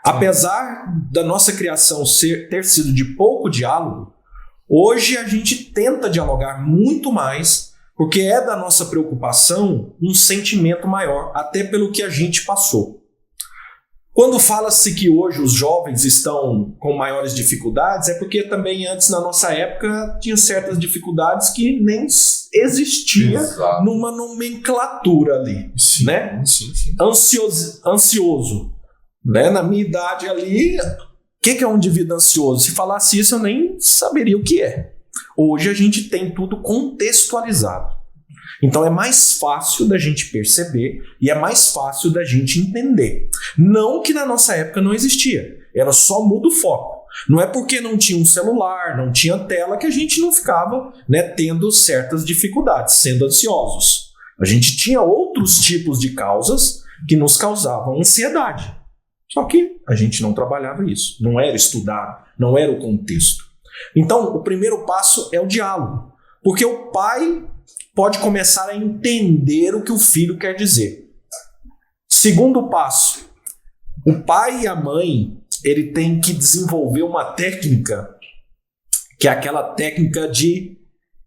Apesar da nossa criação ter sido de pouco diálogo, hoje a gente tenta dialogar muito mais, porque é da nossa preocupação um sentimento maior, até pelo que a gente passou. Quando fala-se que hoje os jovens estão com maiores dificuldades, é porque também antes, na nossa época, tinha certas dificuldades que nem existia numa nomenclatura ali. Sim, né? Sim. Ansioso. Né? Na minha idade ali, o que é um indivíduo ansioso? Se falasse isso, eu nem saberia o que é. Hoje a gente tem tudo contextualizado. Então é mais fácil da gente perceber e é mais fácil da gente entender. Não que na nossa época não existia, era só muda o foco. Não é porque não tinha um celular, não tinha tela, que a gente não ficava, né, tendo certas dificuldades, sendo ansiosos. A gente tinha outros tipos de causas que nos causavam ansiedade. Só que a gente não trabalhava isso, não era estudado, não era o contexto. Então, o primeiro passo é o diálogo, porque o pai pode começar a entender o que o filho quer dizer. Segundo passo, o pai e a mãe, ele tem que desenvolver uma técnica, que é aquela técnica de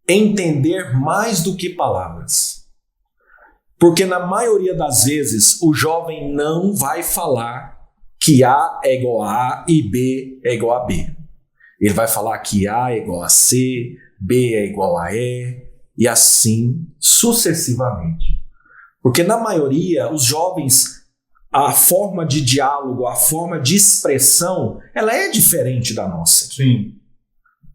entender mais do que palavras. Porque na maioria das vezes, o jovem não vai falar que A é igual a A e B é igual a B. Ele vai falar que A é igual a C, B é igual a E, e assim sucessivamente. Porque na maioria, os jovens, a forma de diálogo, a forma de expressão, ela é diferente da nossa. Sim.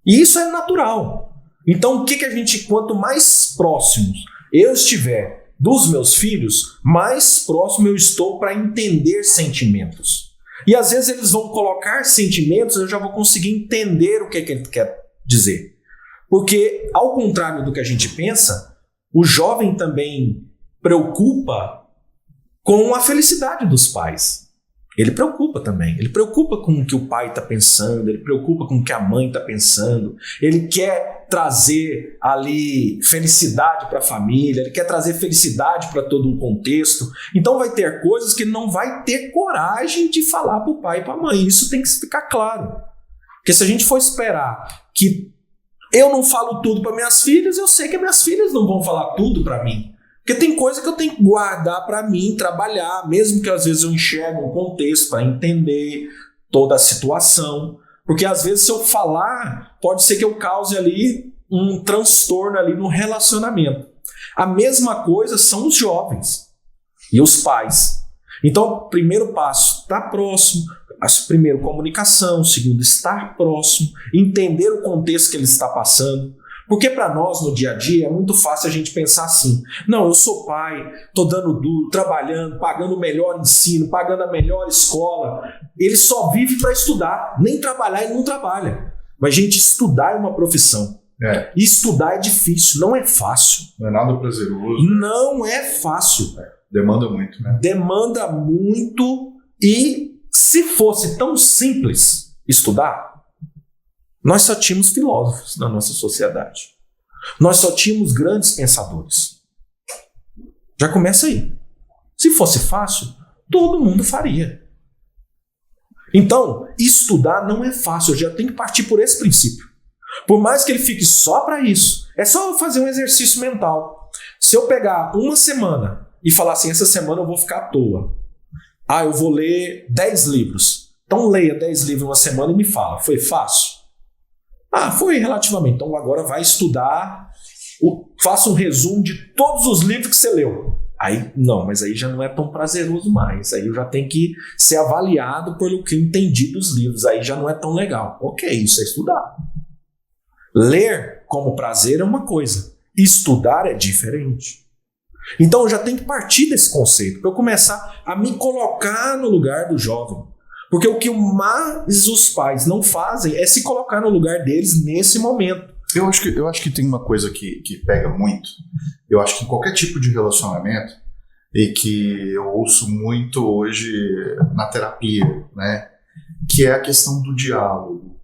E isso é natural. Então, o que a gente, quanto mais próximos eu estiver dos meus filhos, mais próximo eu estou para entender sentimentos. E às vezes eles vão colocar sentimentos, eu já vou conseguir entender o que ele quer dizer. Porque, ao contrário do que a gente pensa, o jovem também preocupa com a felicidade dos pais. Ele preocupa também. Ele preocupa com o que o pai está pensando, ele preocupa com o que a mãe está pensando. Ele quer trazer ali felicidade para a família, ele quer trazer felicidade para todo um contexto. Então vai ter coisas que ele não vai ter coragem de falar para o pai e para a mãe. Isso tem que ficar claro. Porque se a gente for esperar que eu não falo tudo para minhas filhas, eu sei que minhas filhas não vão falar tudo para mim. Porque tem coisa que eu tenho que guardar para mim, trabalhar, mesmo que às vezes eu enxergue um contexto para entender toda a situação. Porque às vezes se eu falar, pode ser que eu cause ali um transtorno ali no relacionamento. A mesma coisa são os jovens e os pais. Então, o primeiro passo, estar próximo. Primeiro, comunicação. Segundo, estar próximo. Entender o contexto que ele está passando. Porque para nós, no dia a dia, é muito fácil a gente pensar assim: não, eu sou pai, estou dando duro, trabalhando, pagando o melhor ensino, pagando a melhor escola. Ele só vive para estudar, nem trabalhar ele não trabalha. Mas, gente, estudar é uma profissão. E estudar é difícil, não é fácil. Não é nada prazeroso. Não é fácil. Demanda muito, né? Demanda muito, e se fosse tão simples estudar, nós só tínhamos filósofos na nossa sociedade. Nós só tínhamos grandes pensadores. Já começa aí. Se fosse fácil, todo mundo faria. Então, estudar não é fácil. Eu já tenho que partir por esse princípio. Por mais que ele fique só para isso, é só fazer um exercício mental. Se eu pegar uma semana e falar assim, essa semana eu vou ficar à toa. Eu vou ler 10 livros. Então leia 10 livros uma semana e me fala, foi fácil? Foi relativamente. Então agora vai estudar, faça um resumo de todos os livros que você leu. Aí, não, mas aí já não é tão prazeroso mais. Aí eu já tenho que ser avaliado pelo que eu entendi dos livros. Aí já não é tão legal. Ok, isso é estudar. Ler como prazer é uma coisa. Estudar é diferente. Então eu já tenho que partir desse conceito, para eu começar a me colocar no lugar do jovem. Porque o que mais os pais não fazem é se colocar no lugar deles nesse momento. Eu acho que tem uma coisa que pega muito. Eu acho que em qualquer tipo de relacionamento, e que eu ouço muito hoje na terapia, né, que é a questão do diálogo.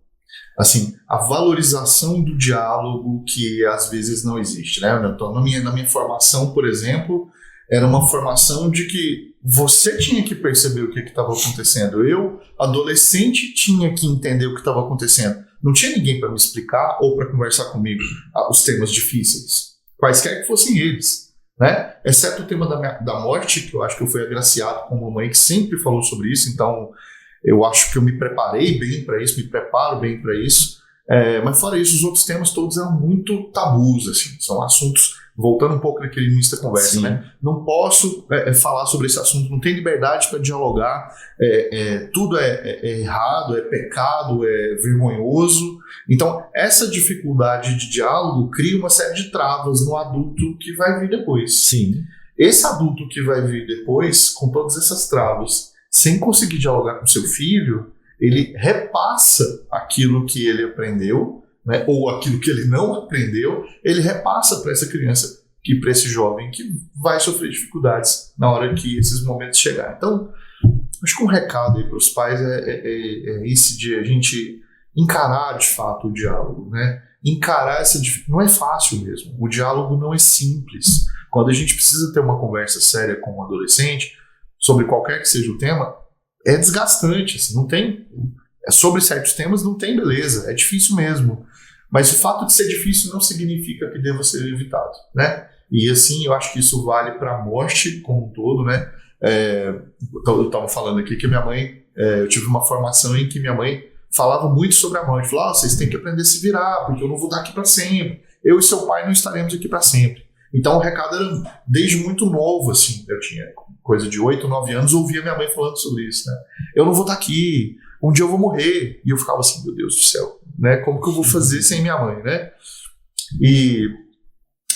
Assim, a valorização do diálogo que às vezes não existe, né? Então, na minha formação, por exemplo, era uma formação de que você tinha que perceber o que estava acontecendo. Eu, adolescente, tinha que entender o que estava acontecendo. Não tinha ninguém para me explicar ou para conversar comigo os temas difíceis, quaisquer que fossem eles, né? Exceto o tema da morte, que eu acho que eu fui agraciado com uma mãe que sempre falou sobre isso, então eu acho que eu me preparei bem para isso, me preparo bem para isso. Mas fora isso, os outros temas todos eram muito tabus, assim, são assuntos, voltando um pouco naquele início da conversa, sim, né? Não posso falar sobre esse assunto, não tem liberdade para dialogar, tudo é errado, é pecado, é vergonhoso. Então, essa dificuldade de diálogo cria uma série de travas no adulto que vai vir depois. Sim. Esse adulto que vai vir depois, com todas essas travas, sem conseguir dialogar com seu filho, ele repassa aquilo que ele aprendeu, né, ou aquilo que ele não aprendeu, ele repassa para essa criança, para esse jovem que vai sofrer dificuldades na hora que esses momentos chegarem. Então, acho que um recado aí para os pais é esse de a gente encarar de fato o diálogo, né? Encarar essa dificuldade. Não é fácil mesmo, o diálogo não é simples. Quando a gente precisa ter uma conversa séria com um adolescente, sobre qualquer que seja o tema, é desgastante, assim, não tem, sobre certos temas não tem beleza, é difícil mesmo, mas o fato de ser difícil não significa que deva ser evitado, né? E assim, eu acho que isso vale para a morte como um todo, né? Eu estava falando aqui que minha mãe, eu tive uma formação em que minha mãe falava muito sobre a morte, falava, vocês têm que aprender a se virar, porque eu não vou estar aqui para sempre, eu e seu pai não estaremos aqui para sempre. Então o recado era desde muito novo, assim, eu tinha coisa de 8, 9 anos, ouvia minha mãe falando sobre isso, né? Eu não vou estar aqui, um dia eu vou morrer. E eu ficava assim, meu Deus do céu, né? Como que eu vou fazer sem minha mãe, né? E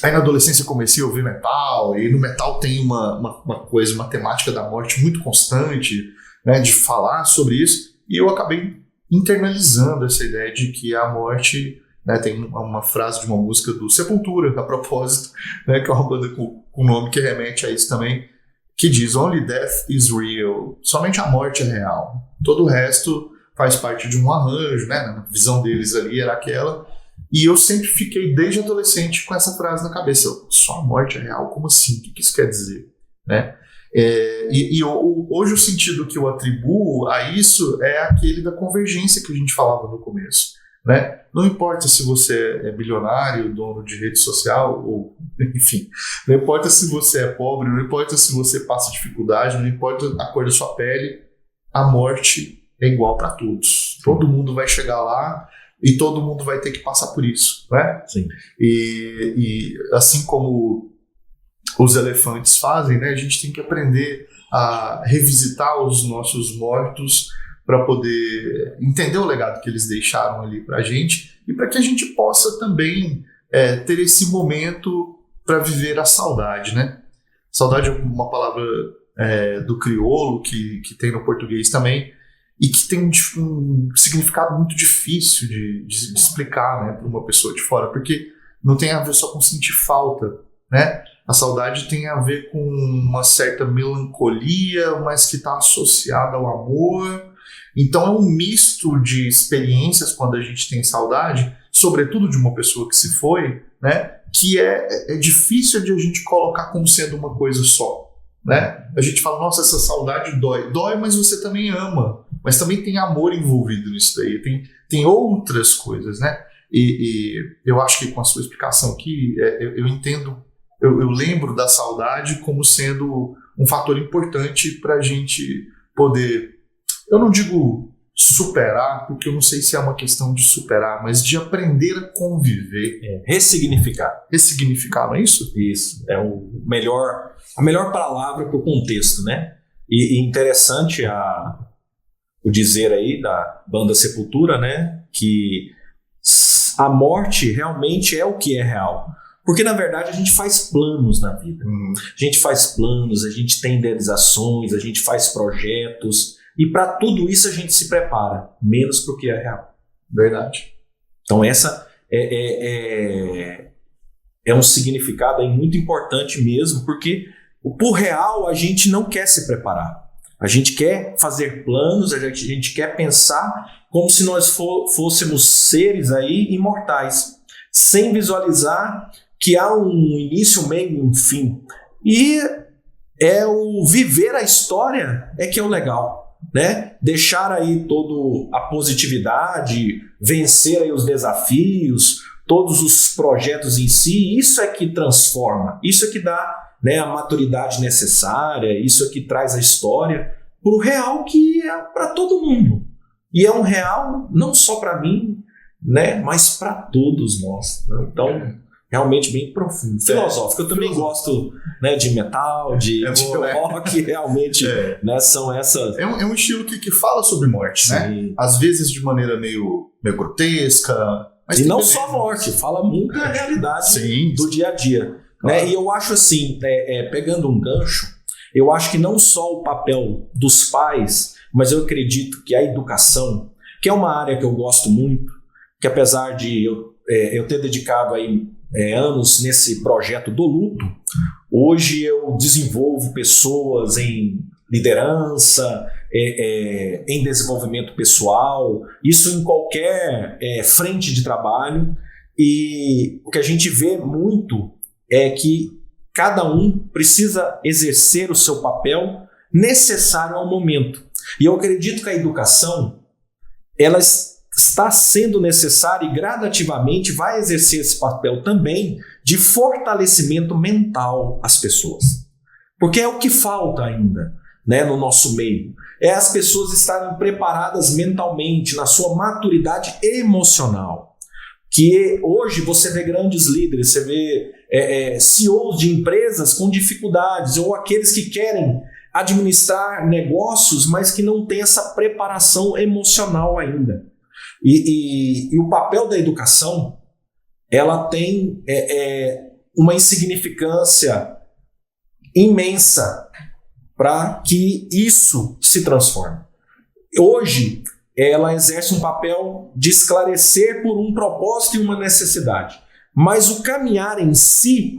aí na adolescência eu comecei a ouvir metal, e no metal tem uma coisa, uma temática da morte muito constante, né? De falar sobre isso, e eu acabei internalizando essa ideia de que a morte... Né, tem uma frase de uma música do Sepultura, a propósito, né, que é uma banda com nome que remete a isso também, que diz Only death is real, somente a morte é real, todo o resto faz parte de um arranjo, né, na visão deles ali era aquela, e eu sempre fiquei desde adolescente com essa frase na cabeça, só a morte é real, como assim? O que isso quer dizer? Né? Hoje o sentido que eu atribuo a isso é aquele da convergência que a gente falava no começo. Né? Não importa se você é bilionário, dono de rede social, ou enfim, não importa se você é pobre, não importa se você passa dificuldade, não importa a cor da sua pele, a morte é igual para todos. Todo mundo vai chegar lá e todo mundo vai ter que passar por isso, né? Sim. E assim como os elefantes fazem, né, a gente tem que aprender a revisitar os nossos mortos para poder entender o legado que eles deixaram ali para a gente e para que a gente possa também ter esse momento para viver a saudade, né? Saudade é uma palavra do crioulo que tem no português também e que tem um significado muito difícil de explicar, né, para uma pessoa de fora, porque não tem a ver só com sentir falta, né? A saudade tem a ver com uma certa melancolia, mas que está associada ao amor. Então é um misto de experiências quando a gente tem saudade, sobretudo de uma pessoa que se foi, né, que é difícil de a gente colocar como sendo uma coisa só. Né? A gente fala, nossa, essa saudade dói. Dói, mas você também ama. Mas também tem amor envolvido nisso daí. Tem outras coisas, né? E eu acho que com a sua explicação aqui, eu entendo, eu lembro da saudade como sendo um fator importante para a gente poder... Eu não digo superar, porque eu não sei se é uma questão de superar, mas de aprender a conviver. Ressignificar. Ressignificar, não é isso? Isso. É a melhor palavra para o contexto, né? E interessante o dizer aí da banda Sepultura, né? Que a morte realmente é o que é real. Porque, na verdade, a gente faz planos na vida. A gente faz planos, a gente tem idealizações, a gente faz projetos. E para tudo isso a gente se prepara, menos para o que é real. Verdade. Então essa é um significado aí muito importante mesmo, porque por real a gente não quer se preparar. A gente quer fazer planos, a gente quer pensar como se nós fôssemos seres aí imortais, sem visualizar que há um início, um meio e um fim. E o viver a história é que é o legal, né? Deixar aí toda a positividade, vencer aí os desafios, todos os projetos em si, isso é que transforma, isso é que dá, né, a maturidade necessária, isso é que traz a história para o real que é para todo mundo. E é um real não só para mim, né, mas para todos nós. Né? Então, realmente bem profundo. Filosófico. Eu também gosto, né, de metal, de rock, realmente, né, são essas... É um estilo que fala sobre morte, né? Às vezes de maneira meio grotesca. Mas e não só morte, fala muito da realidade do dia a dia. Claro. Né? E eu acho assim, pegando um gancho, eu acho que não só o papel dos pais, mas eu acredito que a educação, que é uma área que eu gosto muito, que apesar de eu ter dedicado aí anos nesse projeto do luto, hoje eu desenvolvo pessoas em liderança, em desenvolvimento pessoal, isso em qualquer frente de trabalho, e o que a gente vê muito é que cada um precisa exercer o seu papel necessário ao momento. E eu acredito que a educação, ela está sendo necessária e gradativamente vai exercer esse papel também de fortalecimento mental às pessoas. Porque é o que falta ainda, né, no nosso meio. É as pessoas estarem preparadas mentalmente, na sua maturidade emocional. Que hoje você vê grandes líderes, você vê CEOs de empresas com dificuldades, ou aqueles que querem administrar negócios, mas que não têm essa preparação emocional ainda. E o papel da educação, ela tem uma insignificância imensa para que isso se transforme. Hoje, ela exerce um papel de esclarecer por um propósito e uma necessidade. Mas o caminhar em si,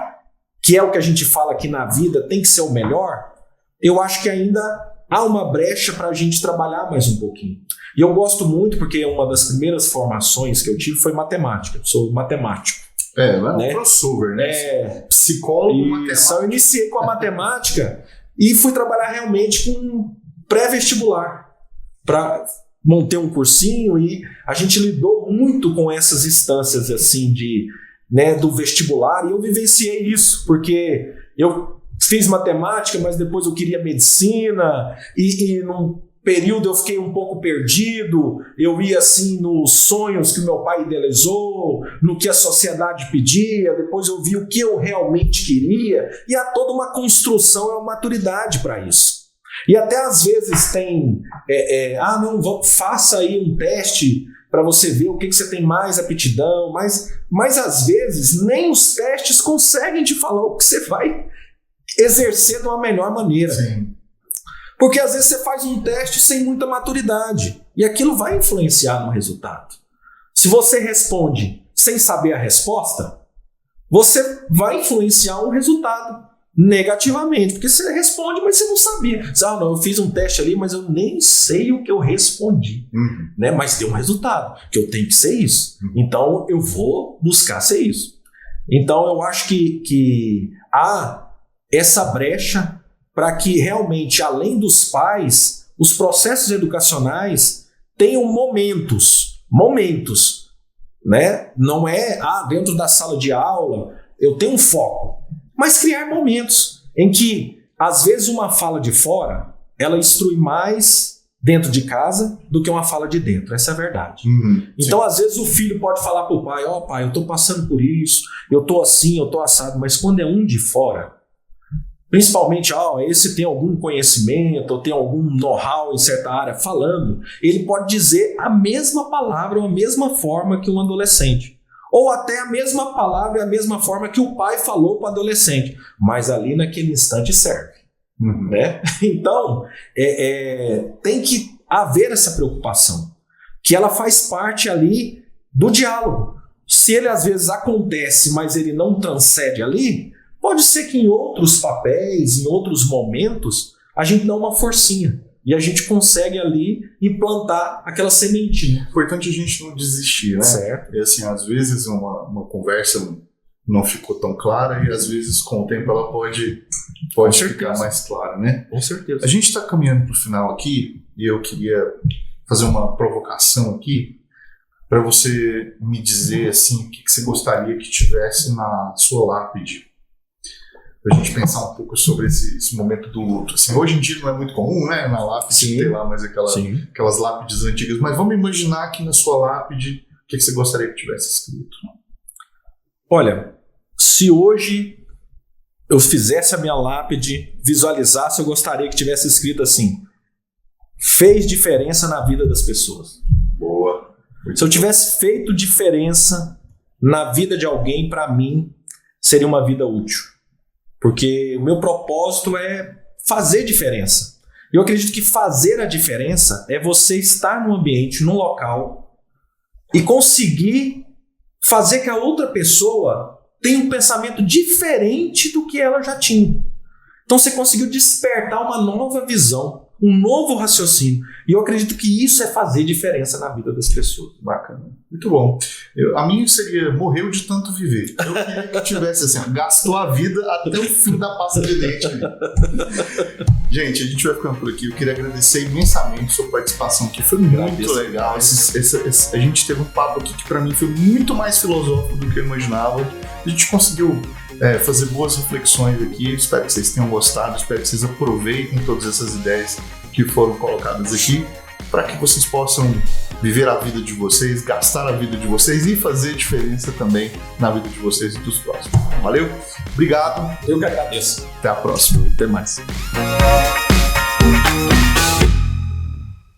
que é o que a gente fala aqui na vida, tem que ser o melhor, eu acho que ainda há uma brecha para a gente trabalhar mais um pouquinho. E eu gosto muito porque uma das primeiras formações que eu tive foi matemática. Eu sou matemático. Um crossover, né? Psicólogo, matemático. Eu iniciei com a matemática e fui trabalhar realmente com pré-vestibular para montei um cursinho e a gente lidou muito com essas instâncias assim do vestibular, e eu vivenciei isso, porque eu fiz matemática, mas depois eu queria medicina, e num período eu fiquei um pouco perdido, eu ia assim nos sonhos que meu pai idealizou, no que a sociedade pedia, depois eu vi o que eu realmente queria, e há toda uma construção, uma maturidade para isso. E até às vezes tem, faça aí um teste para você ver o que você tem mais aptidão, mas às vezes nem os testes conseguem te falar o que você vai exercer de uma melhor maneira. Sim. Porque às vezes você faz um teste sem muita maturidade e aquilo vai influenciar no resultado. Se você responde sem saber a resposta, você vai influenciar o resultado negativamente, porque você responde, mas você não sabia. Eu fiz um teste ali, mas eu nem sei o que eu respondi. Né? Mas deu um resultado, que eu tenho que ser isso. Então eu vou buscar ser isso. Então eu acho que há essa brecha para que realmente, além dos pais, os processos educacionais tenham momentos, né? Não é dentro da sala de aula eu tenho um foco, mas criar momentos em que, às vezes, uma fala de fora, ela instrui mais dentro de casa do que uma fala de dentro. Essa é a verdade. Então, às vezes, o filho pode falar para o pai, pai, eu estou passando por isso, eu estou assim, eu estou assado. Mas quando é um de fora, principalmente, esse tem algum conhecimento, ou tem algum know-how em certa área falando, ele pode dizer a mesma palavra ou a mesma forma que um adolescente. Ou até a mesma palavra e a mesma forma que o pai falou para o adolescente. Mas ali naquele instante serve. Né? Então, tem que haver essa preocupação, que ela faz parte ali do diálogo. Se ele às vezes acontece, mas ele não transcende ali, pode ser que em outros papéis, em outros momentos, a gente dá uma forcinha e a gente consegue ali implantar aquela sementinha. Importante a gente não desistir, né? Certo. E assim, às vezes uma conversa não ficou tão clara e às vezes com o tempo ela pode ficar mais clara, né? Com certeza. A gente está caminhando para o final aqui e eu queria fazer uma provocação aqui para você me dizer assim, o que você gostaria que tivesse na sua lápide. Para a gente pensar um pouco sobre esse momento do luto. Assim, hoje em dia não é muito comum, né? Na lápide ter lá mais aquelas lápides antigas, mas vamos imaginar que na sua lápide, o que você gostaria que tivesse escrito? Olha, se hoje eu fizesse a minha lápide, visualizasse, eu gostaria que tivesse escrito assim: fez diferença na vida das pessoas. Boa. Se eu tivesse feito diferença na vida de alguém, para mim, seria uma vida útil. Porque o meu propósito é fazer diferença. Eu acredito que fazer a diferença é você estar num ambiente, num local e conseguir fazer que a outra pessoa tenha um pensamento diferente do que ela já tinha. Então você conseguiu despertar uma nova visão, um novo raciocínio. E eu acredito que isso é fazer diferença na vida das pessoas. Bacana. Muito bom. A minha seria: morreu de tanto viver. Eu queria que tivesse assim, gastou a vida até o fim da pasta de dente. Gente, a gente vai ficando por aqui. Eu queria agradecer imensamente a sua participação aqui. Foi muito legal. A gente teve um papo aqui que para mim foi muito mais filosófico do que eu imaginava. A gente conseguiu fazer boas reflexões aqui. Espero que vocês tenham gostado. Espero que vocês aproveitem todas essas ideias que foram colocadas aqui, para que vocês possam viver a vida de vocês, gastar a vida de vocês e fazer diferença também na vida de vocês e dos próximos. Valeu? Obrigado. Eu que agradeço. Até a próxima. Até mais.